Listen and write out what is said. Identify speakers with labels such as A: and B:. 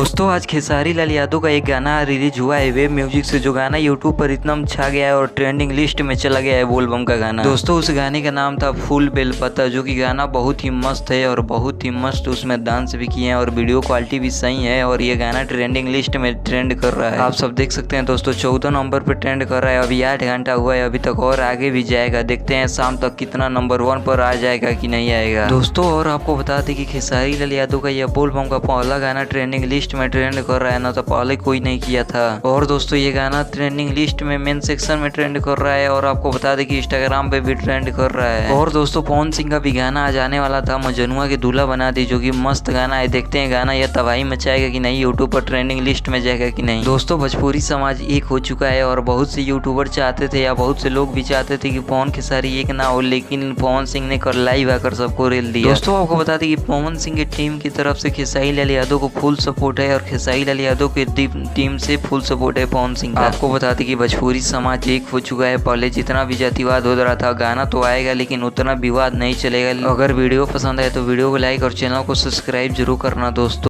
A: दोस्तों आज खेसारी लाल यादव का एक गाना रिलीज हुआ है वेब म्यूजिक से, जो गाना यूट्यूब पर इतना छा गया है और ट्रेंडिंग लिस्ट में चला गया है बोलबम का गाना। दोस्तों उस गाने का नाम था फूल बेलपत्ता, जो कि गाना बहुत ही मस्त है और बहुत ही मस्त उसमें डांस भी किए हैं और वीडियो क्वालिटी भी सही है और ये गाना ट्रेंडिंग लिस्ट में ट्रेंड कर रहा है। आप सब देख सकते हैं दोस्तों 14 नंबर पर ट्रेंड कर रहा है। अभी 8 घंटा हुआ है, अभी तक और आगे भी जाएगा। देखते हैं शाम तक कितना नंबर 1 पर आ जाएगा कि नहीं आएगा। दोस्तों और आपको बता दें कि खेसारी लाल यादव का यह बोलबम का पहला गाना ट्रेंडिंग लिस्ट में ट्रेंड कर रहा है, ना तो पहले कोई नहीं किया था। और दोस्तों ये गाना ट्रेंडिंग लिस्ट में मेन सेक्शन में ट्रेंड कर रहा है और आपको बता दें कि इंस्टाग्राम पे भी ट्रेंड कर रहा है। और दोस्तों पवन सिंह का भी गाना आ जाने वाला था, मजनुआ की दूल्हा बना दी, जो कि मस्त गाना है। देखते हैं गाना यह तबाही मचाएगा कि नहीं, यूट्यूब पर ट्रेंडिंग लिस्ट में जाएगा कि नहीं। दोस्तों भोजपुरी समाज एक हो चुका है और बहुत से यूट्यूबर चाहते थे या बहुत से लोग भी चाहते थे कि पवन खेसारी एक ना हो, लेकिन पवन सिंह ने कर लाइव आकर सबको रेल दिया। दोस्तों आपको बता दें कि पवन सिंह की टीम की तरफ से खेसारी लाल यादव को फुल सपोर्ट है और खेसारी लाल यादव की टीम से फुल सपोर्ट है पवन सिंह का। आपको बता दें कि भोजपुरी समाज एक हो चुका है। पहले जितना भी जातिवाद हो रहा था, गाना तो आएगा लेकिन उतना विवाद नहीं चलेगा। अगर वीडियो पसंद आए तो वीडियो को लाइक और चैनल को सब्सक्राइब जरूर करना दोस्तों।